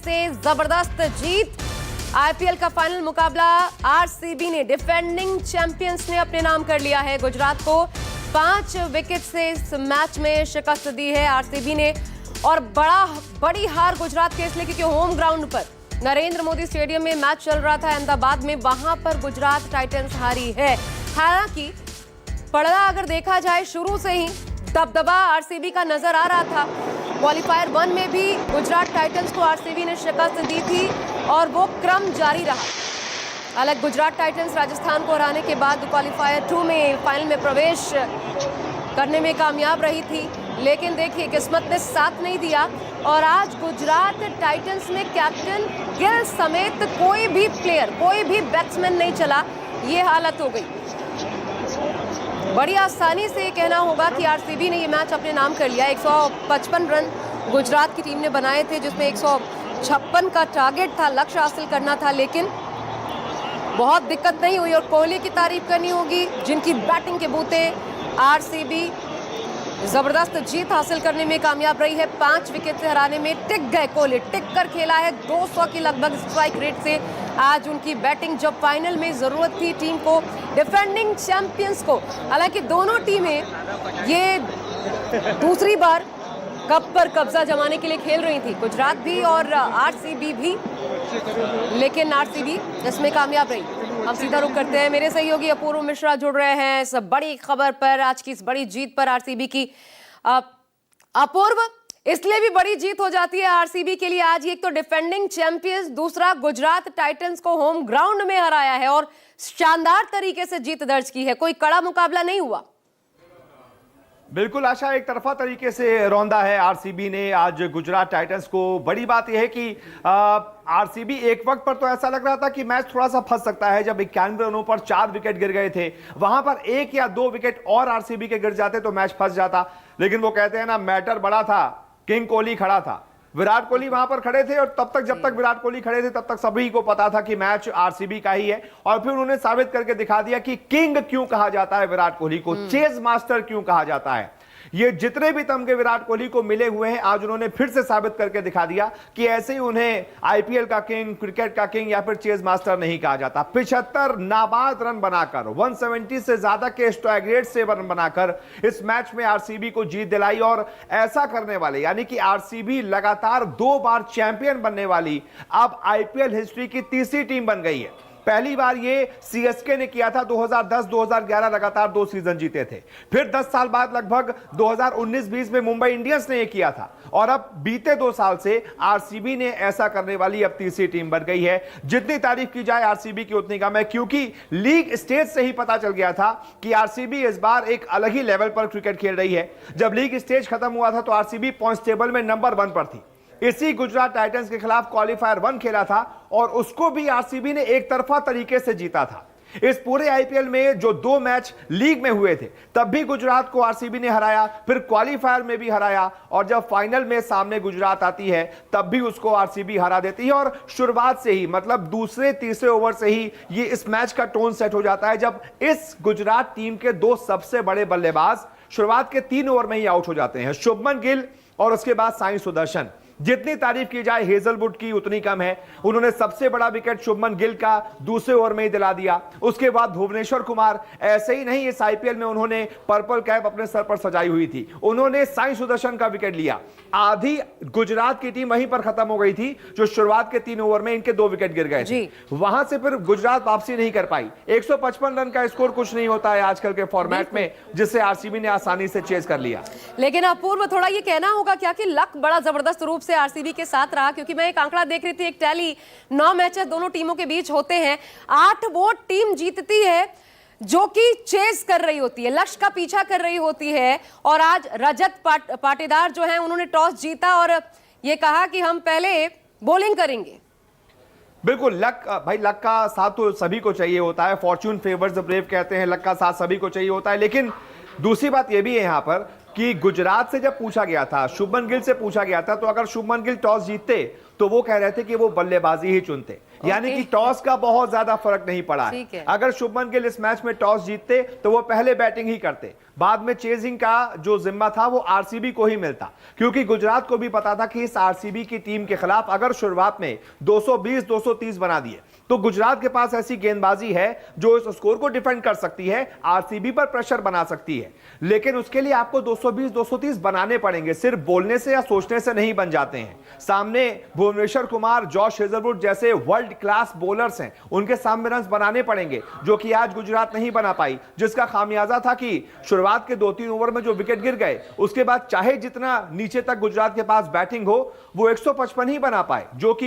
से जबरदस्त जीत। आईपीएल का फाइनल मुकाबला आरसीबी ने, डिफेंडिंग चैंपियंस ने अपने नाम कर लिया है। गुजरात को 5 विकेट से इस मैच में शिकस्त दी है आरसीबी ने। और बड़ी हार गुजरात के इसलिए क्योंकि होम ग्राउंड पर नरेंद्र मोदी स्टेडियम में मैच चल रहा था अहमदाबाद में, वहां पर गुजरात टाइटंस हारी है। हालांकि पड़ला अगर देखा जाए शुरू से ही दबदबा आरसीबी का नजर आ रहा था। क्वालिफायर 1 में भी गुजरात टाइटंस को आरसीबी ने शिकस्त दी थी और वो क्रम जारी रहा। हालांकि गुजरात टाइटंस राजस्थान को हराने के बाद क्वालिफायर 2 में फाइनल में प्रवेश करने में कामयाब रही थी, लेकिन देखिए किस्मत ने साथ नहीं दिया और आज गुजरात टाइटंस में कैप्टन गिल समेत कोई भी प्लेयर, कोई भी बैट्समैन नहीं चला। ये हालत हो गई। बड़ी आसानी से कहना होगा कि आरसीबी ने ये मैच अपने नाम कर लिया। 155 रन गुजरात की टीम ने बनाए थे, जिसमें 156 का टारगेट था, लक्ष्य हासिल करना था, लेकिन बहुत दिक्कत नहीं हुई। और कोहली की तारीफ करनी होगी, जिनकी बैटिंग के बूते आरसीबी जबरदस्त जीत हासिल करने में कामयाब रही है। 5 विकेट से हराने में टिक गए कोहली, टिक कर खेला है 200 की लगभग स्ट्राइक रेट से। आज उनकी बैटिंग जब फाइनल में जरूरत थी टीम को, डिफेंडिंग चैंपियंस को, हालांकि दोनों टीमें ये दूसरी बार कप पर कब्जा जमाने के लिए खेल रही थी, गुजरात भी और आरसीबी भी, लेकिन आरसीबी इसमें कामयाब रही। हम सीधा रुख करते हैं, मेरे सहयोगी अपूर्व मिश्रा जुड़ रहे हैं इस बड़ी खबर पर, आज की इस बड़ी जीत पर आरसीबी की। अपूर्व, इसलिए भी बड़ी जीत हो जाती है आरसीबी के लिए आज। एक तो डिफेंडिंग चैंपियंस, दूसरा गुजरात टाइटंस को होम ग्राउंड में हराया है और शानदार तरीके से जीत दर्ज की है। कोई कड़ा मुकाबला नहीं हुआ। बिल्कुल आशा, एक तरफा तरीके से रौंदा है आरसीबी ने आज गुजरात टाइटंस को। बड़ी बात यह है कि आरसीबी एक वक्त पर तो ऐसा लग रहा था कि मैच थोड़ा सा फंस सकता है। जब 91 रनों पर 4 विकेट गिर गए थे, वहां पर 1 या 2 विकेट और आरसीबी के गिर जाते तो मैच फंस जाता। लेकिन वो कहते हैं ना, मैटर बड़ा था, किंग कोहली खड़ा था, विराट कोहली वहां पर खड़े थे। और तब तक, जब तक विराट कोहली खड़े थे, तब तक सभी को पता था कि मैच आरसीबी का ही है। और फिर उन्होंने साबित करके दिखा दिया कि किंग क्यों कहा जाता है विराट कोहली को, चेज मास्टर क्यों कहा जाता है। ये जितने भी तमगे विराट कोहली को मिले हुए हैं, आज उन्होंने फिर से साबित करके दिखा दिया कि ऐसे ही उन्हें आईपीएल का किंग, क्रिकेट का किंग या फिर चेज मास्टर नहीं कहा जाता। 75 नाबाद रन बनाकर, 170 से ज्यादा के स्ट्राइक रेट से रन बनाकर इस मैच में आरसीबी को जीत दिलाई। और ऐसा करने वाले, यानी कि आरसीबी लगातार 2 बार चैंपियन बनने वाली अब आईपीएल हिस्ट्री की तीसरी टीम बन गई है। पहली बार ये सीएसके ने किया था, 2010-2011 लगातार 2 सीजन जीते थे। फिर 10 साल बाद लगभग 2019-20 में मुंबई इंडियंस ने ये किया था। और अब बीते 2 साल से आरसीबी ने ऐसा करने वाली अब तीसरी टीम बन गई है। जितनी तारीफ की जाए आरसीबी की उतनी कम है, क्योंकि लीग स्टेज से ही पता चल गया था कि आरसीबी इस बार एक अलग ही लेवल पर क्रिकेट खेल रही है। जब लीग स्टेज खत्म हुआ था तो आरसीबी पॉइंट्स टेबल में नंबर 1 पर थी। इसी गुजरात टाइटंस के खिलाफ क्वालिफायर 1 खेला था और उसको भी आरसीबी ने एक तरफा तरीके से जीता था। इस पूरे आईपीएल में जो 2 मैच लीग में हुए थे, तब भी गुजरात को आरसीबी ने हराया, फिर क्वालिफायर में भी हराया, और जब फाइनल में सामने गुजरात आती है तब भी उसको आरसीबी हरा देती है। और शुरुआत से ही, मतलब दूसरे तीसरे ओवर से ही ये इस मैच का टोन सेट हो जाता है, जब इस गुजरात टीम के 2 सबसे बड़े बल्लेबाज शुरुआत के 3 ओवर में ही आउट हो जाते हैं, शुभमन गिल और उसके बाद साई सुदर्शन। जितनी तारीफ की जाए हेजलवुड की उतनी कम है। उन्होंने सबसे बड़ा विकेट शुभमन गिल का दूसरे ओवर में ही दिला दिया। उसके बाद भुवनेश्वर कुमार, ऐसे ही नहीं, इस आईपीएल में उन्होंने पर्पल कैप अपने सर पर सजाई हुई थी, उन्होंने साई सुदर्शन का विकेट लिया। आधी गुजरात की टीम वहीं पर खत्म हो गई थी, जो शुरुआत के 3 ओवर में इनके 2 विकेट गिर गए थे। वहां से फिर गुजरात वापसी नहीं कर पाई। 155 रन का स्कोर कुछ नहीं होता है आजकल के फॉर्मेट में, जिससे आरसीबी ने आसानी से चेज कर लिया। लेकिन अपूर्व, थोड़ा ये कहना होगा क्या कि लक बड़ा जबरदस्त रूप से आरसीबी के साथ रहा, क्योंकि मैं एक आंकड़ा देख रही थी, एक टैली, 9 मैचेस दोनों टीमों के बीच होते हैं, 8 वो टीम जीतती है जो कि चेस कर रही होती है, लक्ष्य का पीछा कर रही होती है। और आज रजत पाटीदार जो हैं, उन्होंने टॉस जीता और ये कहा कि हम पहले बॉलिंग करेंगे। बिल्कुल, लक भाई, लक का साथ तो सभी को चाहिए होता है, फॉर्च्यून फेवर्स द ब्रेव कहते हैं, लक का साथ सभी को चाहिए होता है। लेकिन दूसरी बात यह भी है यहां पर कि गुजरात से जब पूछा गया था, शुभमन गिल से पूछा गया था, तो अगर शुभमन गिल टॉस जीतते तो वो कह रहे थे कि वो बल्लेबाजी ही चुनते, यानी कि टॉस का बहुत ज्यादा फर्क नहीं पड़ा है। अगर शुभमन गिल इस मैच में टॉस जीतते तो वो पहले बैटिंग ही करते। बाद में चेजिंग का जो जिम्मा था वो आरसीबी को ही मिलता, क्योंकि गुजरात को भी पता था कि इस आरसीबी की टीम के खिलाफ अगर शुरुआत में 220 230 बना दिए तो गुजरात के पास ऐसी गेंदबाजी है जो इस स्कोर को डिफेंड कर सकती है, आरसीबी पर प्रेशर बना सकती है। लेकिन उसके लिए आपको 220 230 बनाने पड़ेंगे, सिर्फ बोलने से या सोचने से नहीं बन जाते हैं। सामने भुवनेश्वर कुमार, जॉश हेजलवुड जैसे वर्ल्ड क्लास बॉलर्स हैं, उनके सामने रन बनाने पड़ेंगे, जो कि आज गुजरात नहीं बना पाई, जिसका खामियाजा था कि शुरुआत के 2-3 ओवर में जो विकेट गिर गए, उसके बाद चाहे जितना नीचे तक गुजरात के पास बैटिंग हो वो 155 ही बना पाए, जो कि